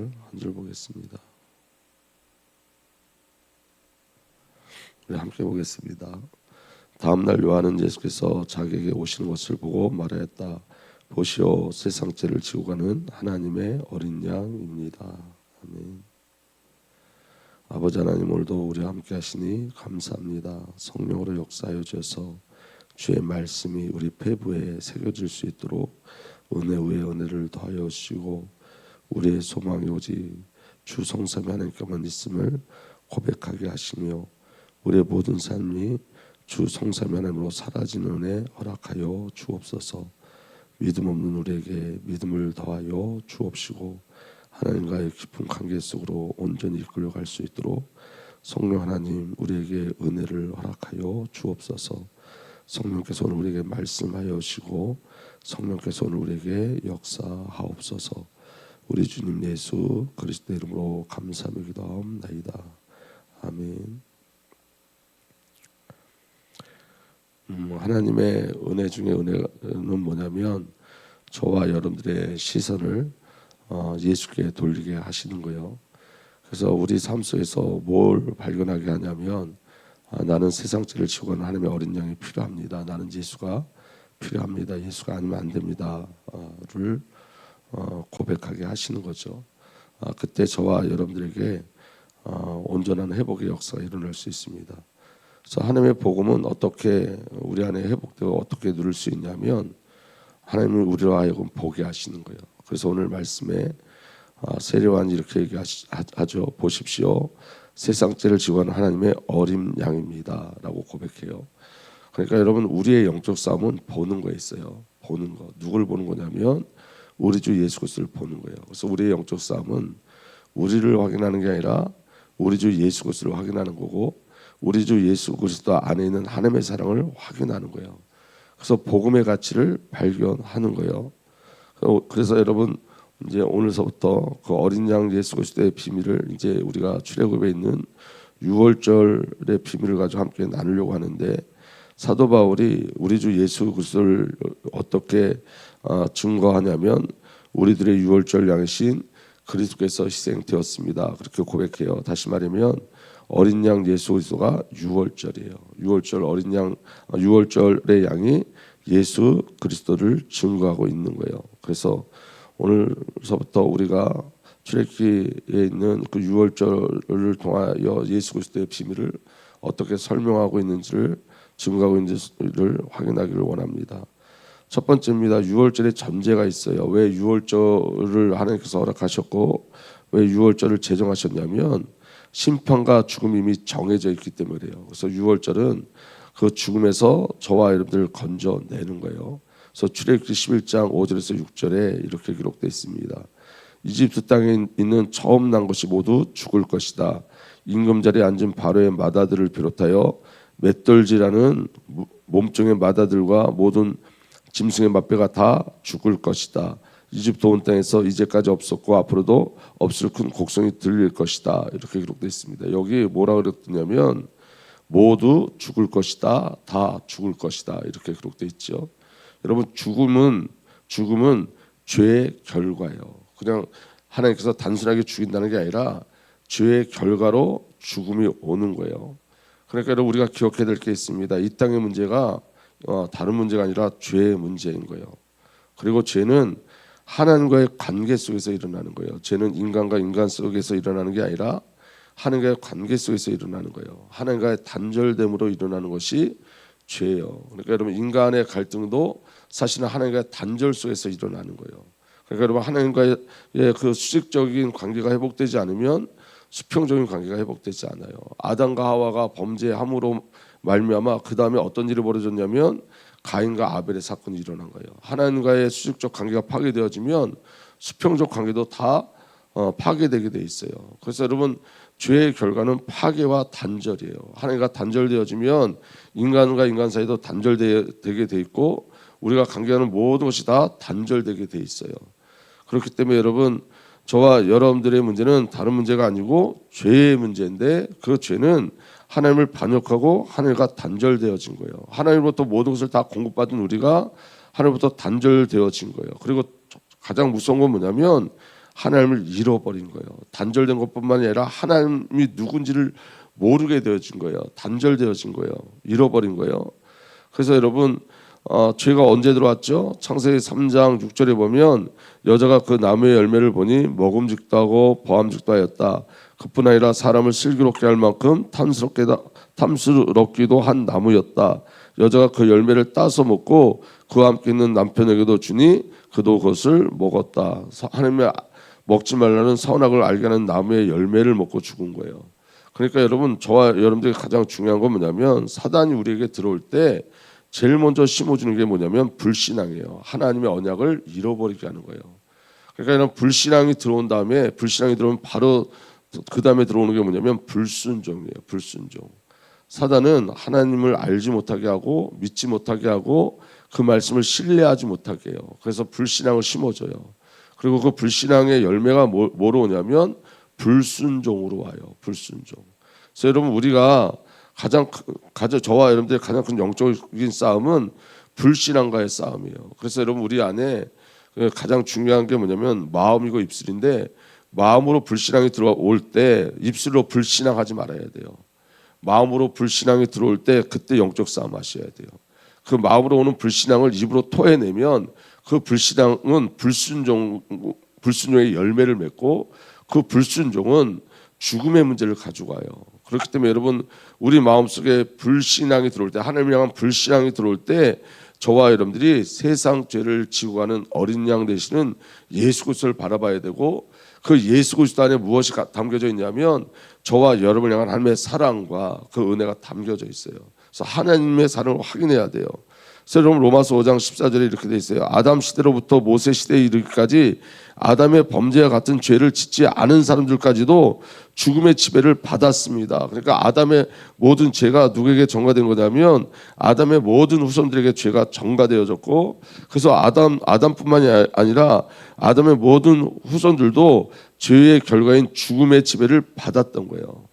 한 줄 보겠습니다. 우리 함께 보겠습니다. 다음 날 요한은 예수께서 자기에게 오시는 것을 보고 말하였다. 보시오, 세상 죄를 지고 가는 하나님의 어린 양입니다. 아멘. 아버지 하나님, 오늘도 우리와 함께 하시니 감사합니다. 성령으로 역사하여 주셔서 주의 말씀이 우리 폐부에 새겨질 수 있도록 은혜 위에 은혜를 더하여 주시고 우리의 소망이 오직 주 성삼위 하나님께만 있음을 고백하게 하시며 우리의 모든 삶이 주 성삼위 하나님으로 사라지는 은혜 허락하여 주옵소서. 믿음 없는 우리에게 믿음을 더하여 주옵시고 하나님과의 깊은 관계 속으로 온전히 이끌려갈 수 있도록 성령 하나님 우리에게 은혜를 허락하여 주옵소서. 성령께서 오늘 우리에게 말씀하여 주시고 성령께서 오늘 우리에게 역사하옵소서. 우리 주님 예수 그리스도 이름으로 감사하며 기도하옵나이다. 아멘. 하나님의 은혜 중에 은혜는 뭐냐면 저와 여러분들의 시선을 예수께 돌리게 하시는 거예요. 그래서 우리 삶 속에서 뭘 발견하게 하냐면 나는 세상 죄를 지고 가는 하나님의 어린 양이 필요합니다. 나는 예수가 필요합니다. 예수가 아니면 안 됩니다.를 고백하게 하시는 거죠. 그때 저와 여러분들에게 온전한 회복의 역사가 일어날 수 있습니다. 그래서 하나님의 복음은 어떻게 우리 안에 회복되고 어떻게 누릴 수 있냐면 하나님을 우리로 하여금 보게 하시는 거예요. 그래서 오늘 말씀에 세례요한이 이렇게 얘기하죠. 보십시오, 세상 죄를 지고 가는 하나님의 어린 양입니다 라고 고백해요. 그러니까 여러분, 우리의 영적 싸움은 보는 거에 있어요. 보는 거. 누굴 보는 거냐면 우리 주 예수 그리스도를 보는 거예요. 그래서 우리의 영적 싸움은 우리를 확인하는 게 아니라 우리 주 예수 그리스도를 확인하는 거고 우리 주 예수 그리스도 안에 있는 하나님의 사랑을 확인하는 거예요. 그래서 복음의 가치를 발견하는 거예요. 그래서 여러분, 이제 오늘서부터 그 어린 양 예수 그리스도의 비밀을 이제 우리가 출애굽에 있는 6월절의 비밀을 가지고 함께 나누려고 하는데, 사도 바울이 우리 주 예수 그리스도를 어떻게 증거하냐면 우리들의 6월절 양이신 그리스도께서 희생되었습니다. 그렇게 고백해요. 다시 말하면 어린 양 예수 그리스도가 6월절이에요. 6월절 어린 양, 6월절의 양이 예수 그리스도를 증거하고 있는 거예요. 그래서 오늘서부터 우리가 출애굽기에 있는 그 6월절을 통하여 예수 그리스도의 비밀을 어떻게 설명하고 있는지를 증거하고 있는지를 확인하기를 원합니다. 첫 번째입니다. 6월절에 전제가 있어요. 왜 6월절을 하나님께서 허락하셨고 왜 6월절을 제정하셨냐면 심판과 죽음이 이미 정해져 있기 때문에 그래요. 그래서 6월절은 그 죽음에서 저와 여러분들을 건져내는 거예요. 그래서 출애굽기 11장 5절에서 6절에 이렇게 기록되어 있습니다. 이집트 땅에 있는 처음 난 것이 모두 죽을 것이다. 임금자리에 앉은 바로의 마다들을 비롯하여 맷돌질하는 몸종의 마다들과 모든 짐승의 맛배가 다 죽을 것이다. 이집트 온 땅에서 이제까지 없었고 앞으로도 없을 큰 곡성이 들릴 것이다. 이렇게 기록되어 있습니다. 여기 뭐라 그랬냐면 모두 죽을 것이다. 다 죽을 것이다. 이렇게 기록되어 있죠. 여러분, 죽음은 죄의 결과예요. 그냥 하나님께서 단순하게 죽인다는 게 아니라 죄의 결과로 죽음이 오는 거예요. 그러니까 여러분, 우리가 기억해야 될 게 있습니다. 이 땅의 문제가 다른 문제가 아니라 죄의 문제인 거예요. 그리고 죄는 하나님과의 관계 속에서 일어나는 거예요. 죄는 인간과 인간 속에서 일어나는 게 아니라 하나님과의 관계 속에서 일어나는 거예요. 하나님과의 단절됨으로 일어나는 것이 죄예요. 그러니까 여러분, 인간의 갈등도 사실은 하나님과의 단절 속에서 일어나는 거예요. 그러니까 여러분, 하나님과의 그 수직적인 관계가 회복되지 않으면 수평적인 관계가 회복되지 않아요. 아담과 하와가 범죄함으로 말미암아 그 다음에 어떤 일이 벌어졌냐면 가인과 아벨의 사건이 일어난 거예요. 하나님과의 수직적 관계가 파괴되어지면 수평적 관계도 다 파괴되게 돼 있어요. 그래서 여러분, 죄의 결과는 파괴와 단절이에요. 하나님과 단절되어지면 인간과 인간 사이도 단절되게 돼 있고 우리가 관계하는 모든 것이 다 단절되게 돼 있어요. 그렇기 때문에 여러분, 저와 여러분들의 문제는 다른 문제가 아니고 죄의 문제인데 그 죄는 하나님을 반역하고 하나님과 단절되어진 거예요. 하나님으로부터 모든 것을 다 공급받은 우리가 하나님으로부터 단절되어진 거예요. 그리고 가장 무서운 건 뭐냐면 하나님을 잃어버린 거예요. 단절된 것뿐만 아니라 하나님이 누군지를 모르게 되어진 거예요. 단절되어진 거예요. 잃어버린 거예요. 그래서 여러분 죄가 언제 들어왔죠? 창세기 3장 6절에 보면 여자가 그 나무의 열매를 보니 먹음직도 하고 보암직도 하였다. 그뿐 아니라 사람을 슬기롭게 할 만큼 탐스럽기도 한 나무였다. 여자가 그 열매를 따서 먹고 그와 함께 있는 남편에게도 주니 그도 그것을 먹었다. 하나님의 먹지 말라는 선악을 알게 하는 나무의 열매를 먹고 죽은 거예요. 그러니까 여러분, 저와 여러분들이 가장 중요한 건 뭐냐면 사단이 우리에게 들어올 때 제일 먼저 심어주는 게 뭐냐면 불신앙이에요. 하나님의 언약을 잃어버리게 하는 거예요. 그러니까 이런 불신앙이 들어온 다음에, 불신앙이 들어오면 바로 그 다음에 들어오는 게 뭐냐면 불순종이에요. 불순종. 사단은 하나님을 알지 못하게 하고 믿지 못하게 하고 그 말씀을 신뢰하지 못하게 해요. 그래서 불신앙을 심어줘요. 그리고 그 불신앙의 열매가 뭐로 오냐면 불순종으로 와요. 불순종. 그래서 여러분, 우리가 가장 저와 여러분들의 가장 큰 영적인 싸움은 불신앙과의 싸움이에요. 그래서 여러분, 우리 안에 가장 중요한 게 뭐냐면 마음이고 입술인데, 마음으로 불신앙이 들어올 때 입술로 불신앙하지 말아야 돼요. 마음으로 불신앙이 들어올 때 그때 영적 싸움 하셔야 돼요. 그 마음으로 오는 불신앙을 입으로 토해내면 그 불신앙은 불순종의 열매를 맺고 그 불순종은 죽음의 문제를 가지고 와요. 그렇기 때문에 여러분, 우리 마음속에 불신앙이 들어올 때, 하나님을 향한 불신앙이 들어올 때 저와 여러분들이 세상 죄를 지고 가는 어린 양 되시는 예수 그리스도를 바라봐야 되고, 그 예수 그리스도 안에 무엇이 담겨져 있냐면 저와 여러분을 향한 하나님의 사랑과 그 은혜가 담겨져 있어요. 그래서 하나님의 사랑을 확인해야 돼요. 그래서 여러분, 로마서 5장 14절에 이렇게 돼 있어요. 아담 시대로부터 모세 시대에 이르기까지 아담의 범죄와 같은 죄를 짓지 않은 사람들까지도 죽음의 지배를 받았습니다. 그러니까 아담의 모든 죄가 누구에게 전가된 거냐면 아담의 모든 후손들에게 죄가 전가되어졌고, 그래서 아담뿐만이 아니라 아담의 모든 후손들도 죄의 결과인 죽음의 지배를 받았던 거예요.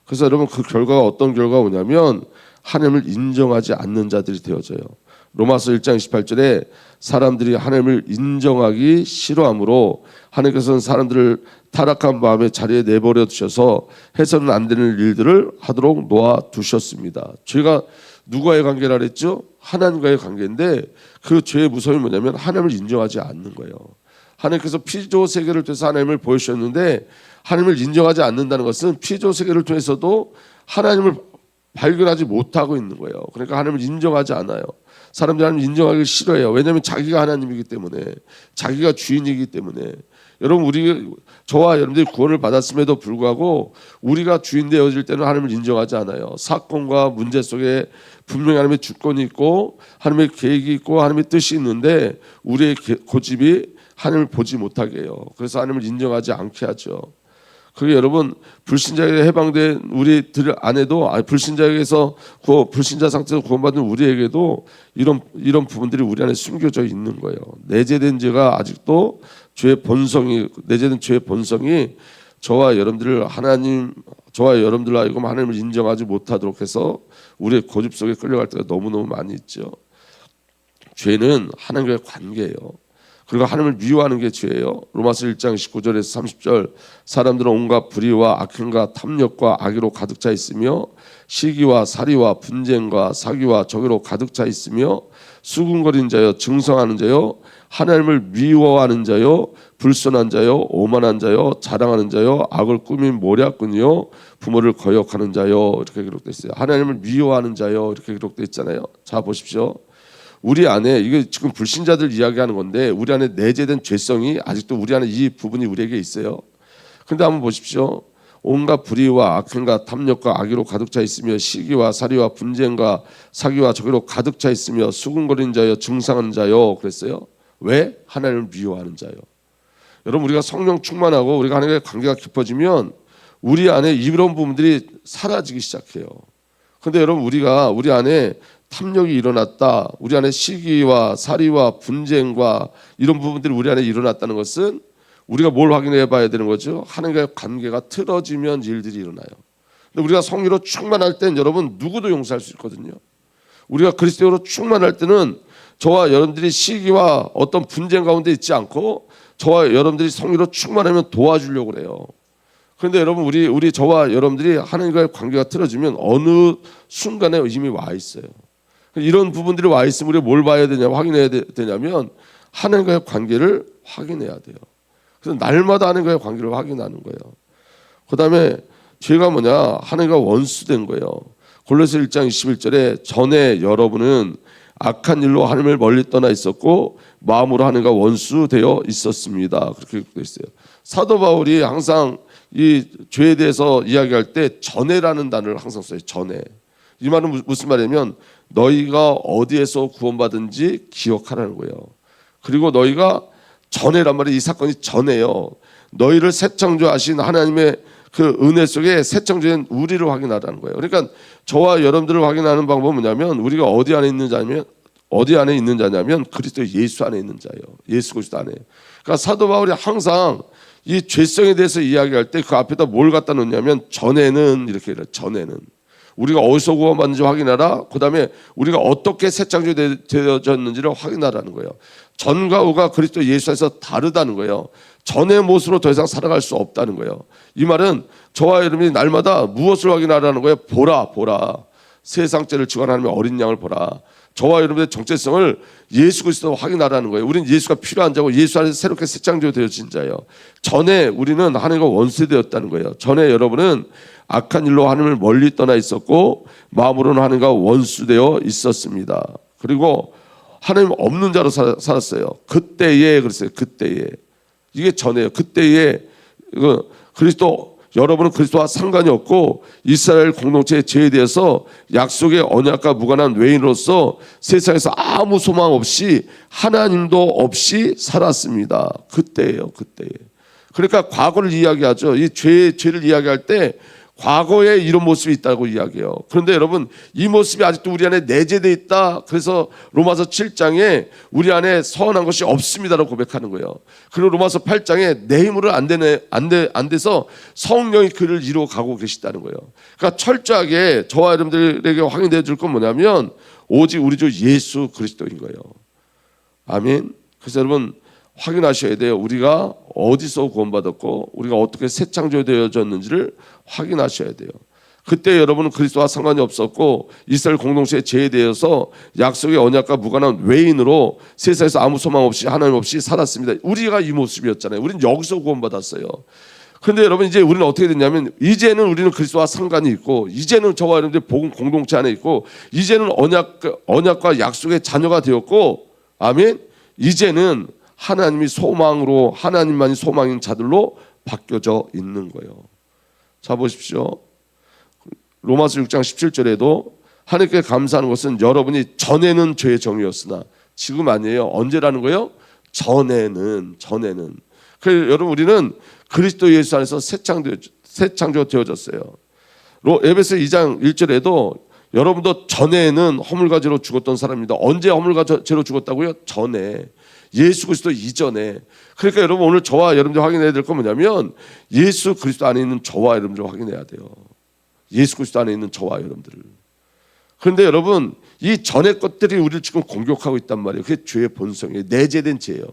그래서 여러분, 그 결과가 어떤 결과가 오냐면 하나님을 인정하지 않는 자들이 되어져요. 로마서 1장 28절에 사람들이 하나님을 인정하기 싫어하므로 하나님께서는 사람들을 타락한 마음의 자리에 내버려 두셔서 해서는 안 되는 일들을 하도록 놓아두셨습니다. 죄가 누구와의 관계라 그랬죠? 하나님과의 관계인데, 그 죄의 무서움이 뭐냐면 하나님을 인정하지 않는 거예요. 하나님께서 피조 세계를 통해서 하나님을 보여주셨는데, 하나님을 인정하지 않는다는 것은 피조 세계를 통해서도 하나님을 발견하지 못하고 있는 거예요. 그러니까 하나님을 인정하지 않아요. 사람들이 하나님을 인정하기 싫어해요. 왜냐하면 자기가 하나님이기 때문에, 자기가 주인이기 때문에. 여러분, 저와 여러분들이 구원을 받았음에도 불구하고 우리가 주인 되어질 때는 하나님을 인정하지 않아요. 사건과 문제 속에 분명히 하나님의 주권이 있고 하나님의 계획이 있고 하나님의 뜻이 있는데 우리의 고집이 하나님을 보지 못하게 해요. 그래서 하나님을 인정하지 않게 하죠. 그게 여러분, 불신자에게 해방된 우리들 안에도, 불신자에게서 불신자 상태에서 구원받은 우리에게도 이런 부분들이 우리 안에 숨겨져 있는 거예요. 내재된 죄가 아직도 내재된 죄의 본성이 저와 여러분들로 하여금 하나님을 인정하지 못하도록 해서 우리의 고집 속에 끌려갈 때가 너무너무 많이 있죠. 죄는 하나님과의 관계예요. 그리고 하나님을 미워하는 게 죄예요. 로마서 1장 19절에서 30절, 사람들은 온갖 불의와 악행과 탐욕과 악의로 가득 차 있으며 시기와 살이와 분쟁과 사기와 저기로 가득 차 있으며 수군거리는 자여, 증성하는 자여, 하나님을 미워하는 자여, 불순한 자여, 오만한 자여, 자랑하는 자여, 악을 꾸민 모략꾼이여, 부모를 거역하는 자여, 이렇게 기록되어 있어요. 하나님을 미워하는 자여, 이렇게 기록되어 있잖아요. 자, 보십시오. 우리 안에, 이게 지금 불신자들 이야기하는 건데, 우리 안에 내재된 죄성이 아직도 우리 안에 이 부분이 우리에게 있어요. 그런데 한번 보십시오. 온갖 불의와 악행과 탐욕과 악의로 가득 차 있으며 시기와 살이와 분쟁과 사기와 저기로 가득 차 있으며 수군거리는 자여, 증상하는 자여, 그랬어요. 왜? 하나님을 미워하는 자여. 여러분, 우리가 성령 충만하고 우리가 하나님과의 관계가 깊어지면 우리 안에 이런 부분들이 사라지기 시작해요. 그런데 여러분, 우리 안에 탐욕이 일어났다, 우리 안에 시기와 살이와 분쟁과 이런 부분들이 우리 안에 일어났다는 것은 우리가 뭘 확인해 봐야 되는 거죠? 하나님과의 관계가 틀어지면 일들이 일어나요. 근데 우리가 성령으로 충만할 땐 여러분 누구도 용서할 수 있거든요. 우리가 그리스도로 충만할 때는 저와 여러분들이 시기와 어떤 분쟁 가운데 있지 않고 저와 여러분들이 성령으로 충만하면 도와주려고 그래요. 그런데 여러분 우리 저와 여러분들이 하나님과의 관계가 틀어지면 어느 순간에 이미 와 있어요. 이런 부분들이 와 있으면 우리가 뭘 봐야 되냐, 확인해야 되냐면 하나님과의 관계를 확인해야 돼요. 그래서 날마다 하나님과의 관계를 확인하는 거예요. 그 다음에 죄가 뭐냐? 하나님과 원수된 거예요. 골로새 1장 21절에 전에 여러분은 악한 일로 하나님을 멀리 떠나 있었고 마음으로 하나님과 원수되어 있었습니다. 그렇게 되어 있어요. 사도 바울이 항상 이 죄에 대해서 이야기할 때 전에라는 단어를 항상 써요. 전에. 이 말은 무슨 말이냐면 너희가 어디에서 구원받은지 기억하라는 거예요. 그리고 너희가 전에란 말이 이 사건이 전에요. 너희를 새 창조하신 하나님의 그 은혜 속에 새 창조된 우리를 확인하라는 거예요. 그러니까 저와 여러분들을 확인하는 방법은 뭐냐면 우리가 어디 안에 있는 자냐면 그리스도 예수 안에 있는 자예요. 예수 그리스도 안에. 그러니까 사도 바울이 항상 이 죄성에 대해서 이야기할 때 그 앞에다 뭘 갖다 놓냐면 전에는 이렇게 해요. 전에는 우리가 어디서 구원받는지 확인하라. 그 다음에 우리가 어떻게 새 창조되어졌는지를 확인하라는 거예요. 전과 후가 그리스도 예수 안에서 다르다는 거예요. 전의 모습으로 더 이상 살아갈 수 없다는 거예요. 이 말은 저와 여러분이 날마다 무엇을 확인하라는 거예요? 보라. 세상죄를 지고 하나님의 어린 양을 보라. 저와 여러분의 정체성을 예수 그리스도로 확인하라는 거예요. 우리는 예수가 필요한 자고 예수 안에서 새롭게 새 창조되어진 자예요. 전에 우리는 하나님과 원수되었다는 거예요. 전에 여러분은 악한 일로 하나님을 멀리 떠나 있었고 마음으로는 하나님과 원수되어 있었습니다. 그리고 하나님 없는 자로 살았어요. 그때에 그랬어요. 그때에. 이게 전에요. 그때에 여러분은 그리스도와 상관이 없고 이스라엘 공동체의 죄에 대해서 약속의 언약과 무관한 외인으로서 세상에서 아무 소망 없이 하나님도 없이 살았습니다. 그때예요. 그때에. 그러니까 과거를 이야기하죠. 이 죄를 이야기할 때 과거에 이런 모습이 있다고 이야기해요. 그런데 여러분 이 모습이 아직도 우리 안에 내재되어 있다. 그래서 로마서 7장에 우리 안에 선한 것이 없습니다라고 고백하는 거예요. 그리고 로마서 8장에 내 힘으로 안 돼서 성령이 그를 이루어 가고 계시다는 거예요. 그러니까 철저하게 저와 여러분들에게 확인되어 줄 건 뭐냐면 오직 우리 주 예수 그리스도인 거예요. 아멘. 그래서 여러분 확인하셔야 돼요. 우리가 어디서 구원받았고 우리가 어떻게 새 창조되어졌는지를 확인하셔야 돼요. 그때 여러분은 그리스도와 상관이 없었고 이스라엘 공동체의 죄에 대해서 약속의 언약과 무관한 외인으로 세상에서 아무 소망 없이 하나님 없이 살았습니다. 우리가 이 모습이었잖아요. 우리는 여기서 구원받았어요. 그런데 여러분 이제 우리는 어떻게 됐냐면 이제는 우리는 그리스도와 상관이 있고 이제는 저와 여러분들 복음 공동체 안에 있고 이제는 언약과 약속의 자녀가 되었고 아멘. 이제는 하나님이 소망으로 하나님만이 소망인 자들로 바뀌어져 있는 거예요. 자 보십시오. 로마서 6장 17절에도 하나님께 감사하는 것은 여러분이 전에는 죄의 정이었으나 지금 아니에요. 언제라는 거예요? 전에는. 그래서 여러분 우리는 그리스도 예수 안에서 새 창조 되어졌어요. 에베소 2장 1절에도 여러분도 전에는 허물과 죄로 죽었던 사람입니다. 언제 허물과 죄로 죽었다고요? 전에. 예수 그리스도 이전에. 그러니까 여러분 오늘 저와 여러분들 확인해야 될 건 뭐냐면 예수 그리스도 안에 있는 저와 여러분들을 확인해야 돼요. 예수 그리스도 안에 있는 저와 여러분들을. 그런데 여러분 이 전의 것들이 우리를 지금 공격하고 있단 말이에요. 그게 죄의 본성이에요. 내재된 죄예요.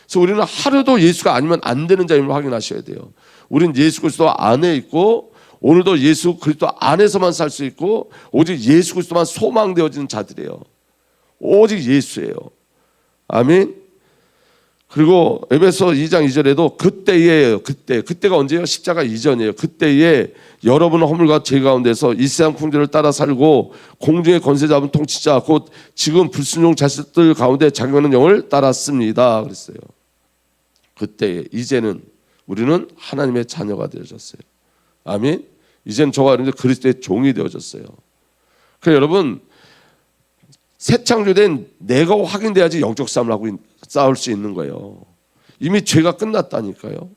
그래서 우리는 하루도 예수가 아니면 안 되는 자임을 확인하셔야 돼요. 우리는 예수 그리스도 안에 있고 오늘도 예수 그리스도 안에서만 살 수 있고 오직 예수 그리스도만 소망되어지는 자들이에요. 오직 예수예요. 아멘. 그리고 에베소 2장 2절에도 그때예요. 그때가 언제예요? 십자가 이전이에요. 그때에 여러분은 허물과 죄 가운데서 이 세상 풍조를 따라 살고 공중의 권세 잡은 통치자 곧 지금 불순종 자식들 가운데 작용하는 영을 따랐습니다. 그랬어요. 그때에 이제는 우리는 하나님의 자녀가 되어졌어요. 아멘. 이제는 저와 여러분들 그리스도의 종이 되어졌어요. 그래서 여러분 새 창조된 내가 확인돼야지 영적 싸움을 하고 싸울 수 있는 거예요. 이미 죄가 끝났다니까요.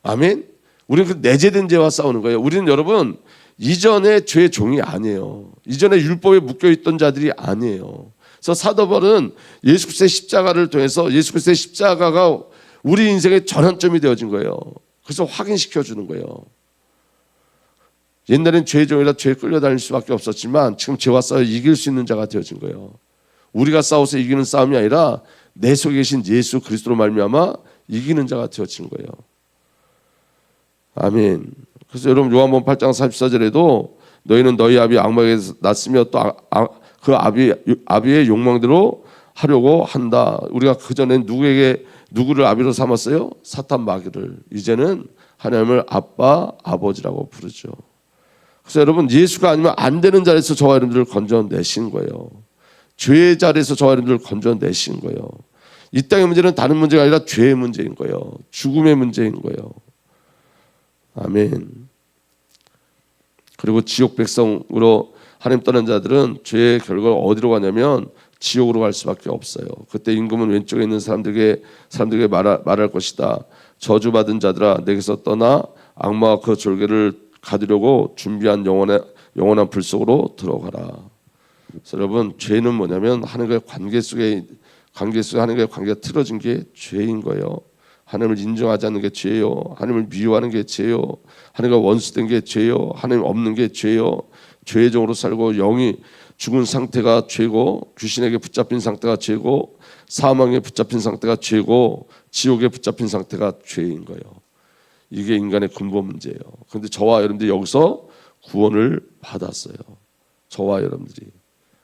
아멘. 우리는 그 내재된 죄와 싸우는 거예요. 우리는 여러분 이전에 죄의 종이 아니에요. 이전에 율법에 묶여있던 자들이 아니에요. 그래서 사도 바울은 예수 그리스도의 십자가를 통해서 예수 그리스도의 십자가가 우리 인생의 전환점이 되어진 거예요. 그래서 확인시켜주는 거예요. 옛날엔 죄의 종이라 죄에 끌려다닐 수밖에 없었지만 지금 죄와 싸워 이길 수 있는 자가 되어진 거예요. 우리가 싸워서 이기는 싸움이 아니라 내 속에 계신 예수 그리스도로 말미암아 이기는 자가 되어지는 거예요. 아멘. 그래서 여러분 요한복음 8장 44절에도 너희는 너희 아비 악마에게서 났으며 또 그 아비의 욕망대로 하려고 한다. 우리가 그전엔 누구를 아비로 삼았어요? 사탄 마귀를. 이제는 하나님을 아빠, 아버지라고 부르죠. 그래서 여러분 예수가 아니면 안 되는 자리에서 저와 여러분들을 건져내신 거예요. 죄의 자리에서 저와 여러분들을 건져내신 거예요. 이 땅의 문제는 다른 문제가 아니라 죄의 문제인 거예요. 죽음의 문제인 거예요. 아멘. 그리고 지옥 백성으로 하나님 떠난 자들은 죄의 결과가 어디로 가냐면 지옥으로 갈 수밖에 없어요. 그때 임금은 왼쪽에 있는 사람들에게 말할 것이다. 저주받은 자들아 내게서 떠나 악마와 그 졸개를 가두려고 준비한 영원한 불 속으로 들어가라. 그래서 여러분 죄는 뭐냐면 하나님과의 관계 속에 하나님과의 관계가 틀어진 게 죄인 거예요. 하나님을 인정하지 않는 게 죄요. 하나님을 미워하는 게 죄요. 하나님과 원수된 게 죄요. 하나님 없는 게 죄요. 죄의 종으로 살고 영이 죽은 상태가 죄고 귀신에게 붙잡힌 상태가 죄고 사망에 붙잡힌 상태가 죄고 지옥에 붙잡힌 상태가 죄인 거예요. 이게 인간의 근본 문제예요. 그런데 저와 여러분들이 여기서 구원을 받았어요. 저와 여러분들이.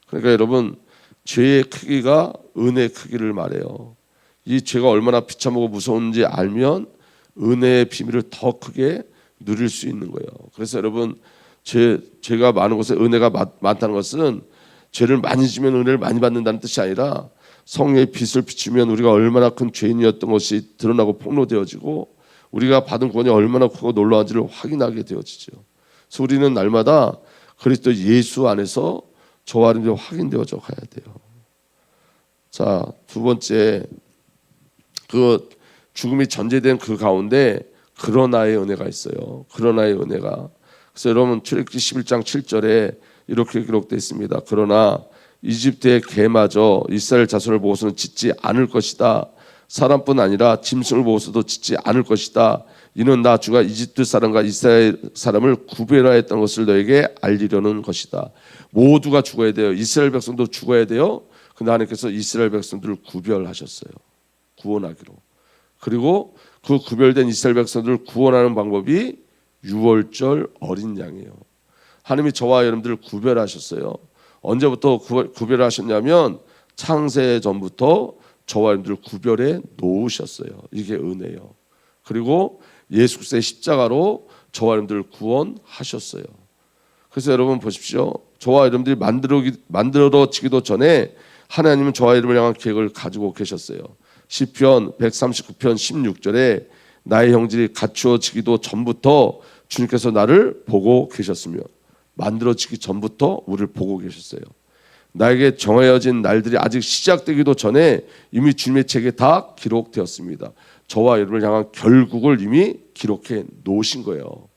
그러니까 여러분 죄의 크기가 은혜의 크기를 말해요. 이 죄가 얼마나 비참하고 무서운지 알면 은혜의 비밀을 더 크게 누릴 수 있는 거예요. 그래서 여러분 죄가 많은 곳에 은혜가 많다는 것은 죄를 많이 지면 은혜를 많이 받는다는 뜻이 아니라 성령의 빛을 비추면 우리가 얼마나 큰 죄인이었던 것이 드러나고 폭로되어지고 우리가 받은 구원이 얼마나 크고 놀라운지를 확인하게 되어지죠. 그래서 우리는 날마다 그리스도 예수 안에서 저와 여러분들이 확인되어져 가야 돼요. 자, 두 번째 그 죽음이 전제된 그 가운데 그러나의 은혜가 있어요. 그러나의 은혜가. 그래서 여러분 출애굽기 11장 7절에 이렇게 기록되어 있습니다. 그러나 이집트의 개마저 이스라엘 자손을 보고서는 짖지 않을 것이다. 사람뿐 아니라 짐승을 보고서도 짖지 않을 것이다. 이는 나 주가 이집트 사람과 이스라엘 사람을 구별하였던 것을 너에게 알리려는 것이다. 모두가 죽어야 돼요. 이스라엘 백성도 죽어야 돼요. 근데 하나님께서 이스라엘 백성들을 구별하셨어요. 구원하기로. 그리고 그 구별된 이스라엘 백성들을 구원하는 방법이 유월절 어린 양이에요. 하나님이 저와 여러분들을 구별하셨어요. 언제부터 구별하셨냐면 창세 전부터 저와 여러분들을 구별해 놓으셨어요. 이게 은혜예요. 그리고 예수 그리스도의 십자가로 저와 여러분들을 구원하셨어요. 그래서 여러분 보십시오. 저와 여러분들이 만들어지기도 전에 하나님은 저와 여러분을 향한 계획을 가지고 계셨어요. 시편 139편 16절에 나의 형질이 갖추어지기도 전부터 주님께서 나를 보고 계셨으며 만들어지기 전부터 우리를 보고 계셨어요. 나에게 정해진 날들이 아직 시작되기도 전에 이미 주님의 책에 다 기록되었습니다. 저와 여러분을 향한 결국을 이미 기록해 놓으신 거예요.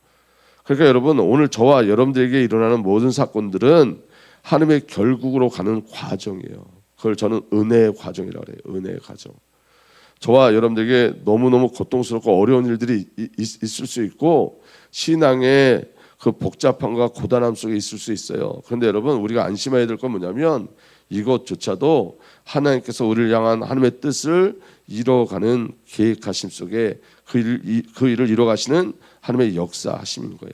그러니까 여러분 오늘 저와 여러분들에게 일어나는 모든 사건들은 하나님의 결국으로 가는 과정이에요. 그걸 저는 은혜의 과정이라고 해요. 은혜의 과정. 저와 여러분들에게 너무너무 고통스럽고 어려운 일들이 있을 수 있고 신앙의 그 복잡함과 고단함 속에 있을 수 있어요. 그런데 여러분 우리가 안심해야 될 건 뭐냐면 이것조차도 하나님께서 우리를 향한 하나님의 뜻을 이뤄가는 계획하심 속에 그 일을 이뤄가시는 하나님의 역사하심인 거예요.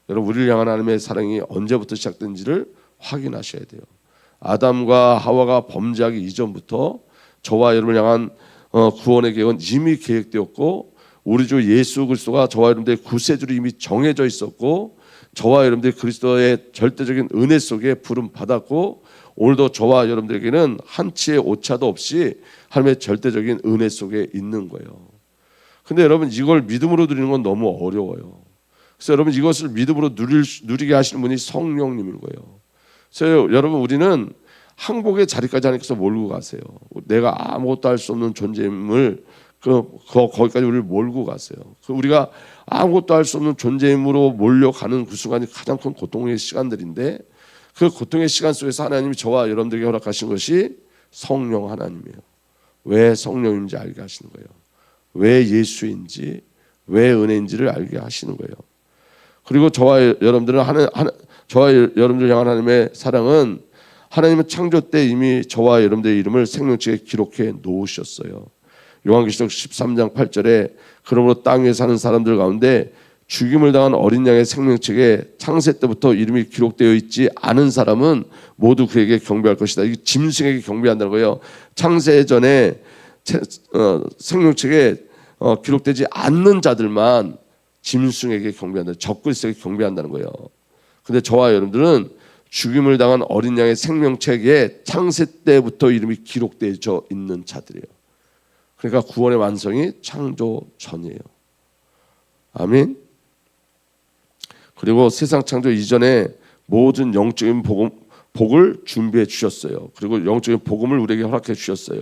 여러분 우리를 향한 하나님의 사랑이 언제부터 시작된지를 확인하셔야 돼요. 아담과 하와가 범죄하기 이전부터 저와 여러분을 향한 구원의 계획은 이미 계획되었고 우리 주 예수 그리스도가 저와 여러분들의 구세주로 이미 정해져 있었고 저와 여러분들이 그리스도의 절대적인 은혜 속에 부름 받았고 오늘도 저와 여러분들에게는 한치의 오차도 없이 하나님의 절대적인 은혜 속에 있는 거예요. 근데 여러분 이걸 믿음으로 누리는 건 너무 어려워요. 그래서 여러분 이것을 믿음으로 누리게 하시는 분이 성령님인 거예요. 그래서 여러분 우리는 항복의 자리까지 하나님께서 몰고 가세요. 내가 아무것도 할 수 없는 존재임을 거기까지 우리를 몰고 가세요. 우리가 아무것도 할 수 없는 존재임으로 몰려가는 그 순간이 가장 큰 고통의 시간들인데 그 고통의 시간 속에서 하나님이 저와 여러분들에게 허락하신 것이 성령 하나님이에요. 왜 성령인지 알게 하시는 거예요. 왜 예수인지 왜 은혜인지를 알게 하시는 거예요. 그리고 저와 여러분들을 저와 여러분들 향한 하나님의 사랑은 하나님은 창조 때 이미 저와 여러분들의 이름을 생명책에 기록해 놓으셨어요. 요한계시록 13장 8절에 그러므로 땅 위에 사는 사람들 가운데 죽임을 당한 어린 양의 생명책에 창세 때부터 이름이 기록되어 있지 않은 사람은 모두 그에게 경배할 것이다. 이 짐승에게 경배한다는 거예요. 창세 전에 생명책에 기록되지 않는 자들만 짐승에게 경배한다. 적그리스도에게 경배한다는 거예요. 근데 저와 여러분들은 죽임을 당한 어린 양의 생명책에 창세 때부터 이름이 기록되어 있는 자들이에요. 그러니까 구원의 완성이 창조 전이에요. 아멘. 그리고 세상 창조 이전에 모든 영적인 복을 준비해 주셨어요. 그리고 영적인 복음을 우리에게 허락해 주셨어요.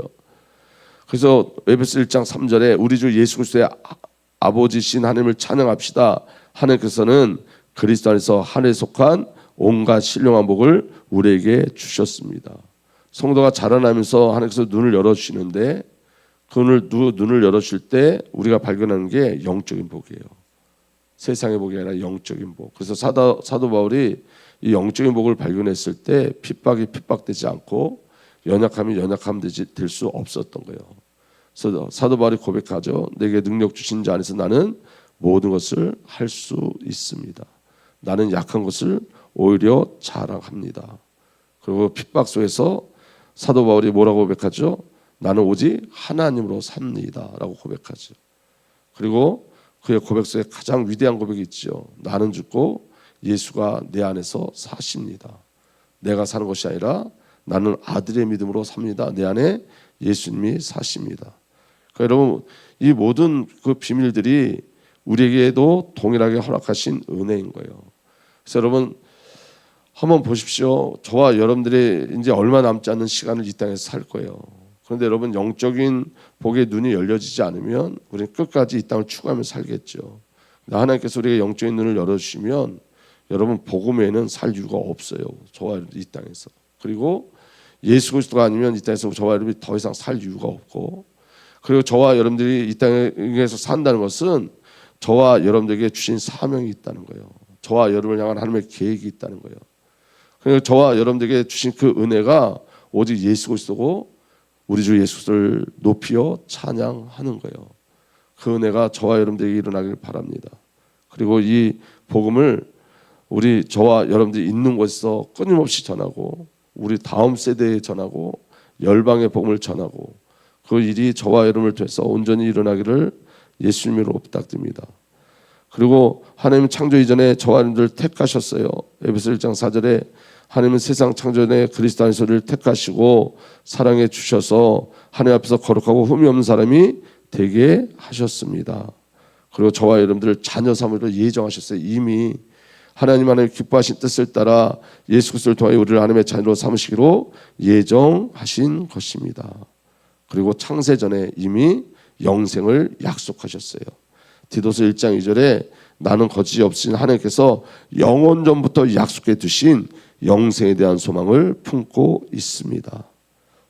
그래서 에베소 1장 3절에 우리 주 예수 그리스도의 아버지신 하나님을 찬양합시다. 하나님께서는 그리스도 안에서 하늘에 속한 온갖 신령한 복을 우리에게 주셨습니다. 성도가 자라나면서 하나님께서 눈을 열어주시는데 그 눈을 열어주실 때 우리가 발견하는 게 영적인 복이에요. 세상의 복이 아니라 영적인 복. 그래서 사도 바울이 이 영적인 복을 발견했을 때 핍박이 핍박되지 않고 연약함이 연약함 될 수 없었던 거예요. 그래서 사도 바울이 고백하죠. 내게 능력 주신 자 안에서 나는 모든 것을 할 수 있습니다. 나는 약한 것을 오히려 자랑합니다. 그리고 핍박 속에서 사도 바울이 뭐라고 고백하죠? 나는 오직 하나님으로 삽니다 라고 고백하죠. 그리고 그의 고백 속에 가장 위대한 고백이 있죠. 나는 죽고 예수가 내 안에서 사십니다. 내가 사는 것이 아니라 나는 아들의 믿음으로 삽니다. 내 안에 예수님이 사십니다. 그러니까 여러분 이 모든 그 비밀들이 우리에게도 동일하게 허락하신 은혜인 거예요. 그래서 여러분 한번 보십시오. 저와 여러분들이 이제 얼마 남지 않는 시간을 이 땅에서 살 거예요. 그런데 여러분 영적인 복의 눈이 열려지지 않으면 우리는 끝까지 이 땅을 추구하며 살겠죠. 하나님께서 우리에게 영적인 눈을 열어주시면 여러분 복음 외에는 살 이유가 없어요. 저와 여러분들 이 땅에서. 그리고 예수 그리스도가 아니면 이 땅에서 저와 여러분이 더 이상 살 이유가 없고, 그리고 저와 여러분들이 이 땅에서 산다는 것은 저와 여러분들에게 주신 사명이 있다는 거예요. 저와 여러분을 향한 하나님의 계획이 있다는 거예요. 그리고 저와 여러분들에게 주신 그 은혜가 오직 예수 그리스도고 우리 주 예수를 높이어 찬양하는 거예요. 그 은혜가 저와 여러분들에게 일어나길 바랍니다. 그리고 이 복음을 우리 저와 여러분들이 있는 곳에서 끊임없이 전하고 우리 다음 세대에 전하고 열방의 복음을 전하고 그 일이 저와 여러분을 통해서 온전히 일어나기를 예수님으로 부탁드립니다. 그리고 하나님은 창조 이전에 저와 여러분들을 택하셨어요. 에베소 1장 4절에 하나님은 세상 창조 전에 그리스도 안에서 우리를 택하시고 사랑해 주셔서 하나님 앞에서 거룩하고 흠이 없는 사람이 되게 하셨습니다. 그리고 저와 여러분들을 자녀 삼으로 예정하셨어요. 이미 하나님 기뻐하신 뜻을 따라 예수 그리스도를 통하여 우리를 하나님의 자녀로 삼으시기로 예정하신 것입니다. 그리고 창세 전에 이미 영생을 약속하셨어요. 디도서 1장 2절에 나는 거짓이 없으신 하나님께서 영원 전부터 약속해 두신 영생에 대한 소망을 품고 있습니다.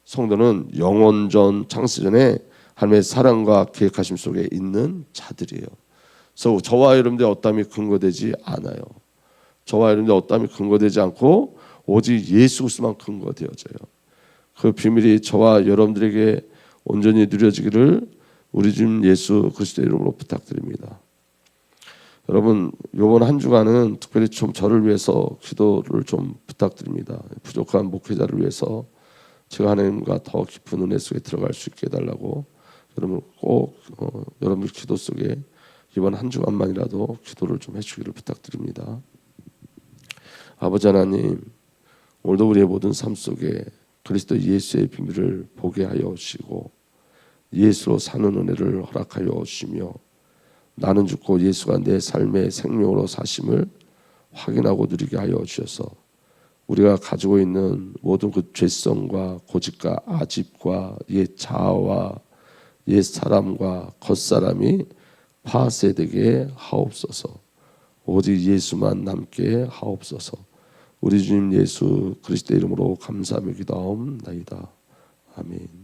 성도는 영원 전 창세 전에 하나님의 사랑과 계획하심 속에 있는 자들이에요. 그래서 저와 여러분들의 어떠함이 근거되지 않아요. 저와 여러분들의 어떠함이 근거되지 않고 오직 예수 그리스도만 근거되어져요. 그 비밀이 저와 여러분들에게 온전히 누려지기를 우리 주 예수 그리스도의 이름으로 부탁드립니다. 여러분 이번 한 주간은 특별히 좀 저를 위해서 기도를 좀 부탁드립니다. 부족한 목회자를 위해서 제가 하나님과 더 깊은 은혜 속에 들어갈 수 있게 해달라고 여러분 꼭 여러분들 기도 속에 이번 한 주간만이라도 기도를 좀 해주기를 부탁드립니다. 아버지 하나님, 오늘도 우리의 모든 삶 속에 그리스도 예수의 비밀을 보게 하여 주시고 예수로 사는 은혜를 허락하여 주시며 나는 죽고 예수가 내 삶의 생명으로 사심을 확인하고 누리게 하여 주셔서 우리가 가지고 있는 모든 그 죄성과 고집과 아집과 옛 자아와 옛 사람과 겉사람이 파쇄되게 하옵소서. 오직 예수만 남게 하옵소서. 우리 주님 예수 그리스도의 이름으로 감사하며 기도하옵나이다. 아멘.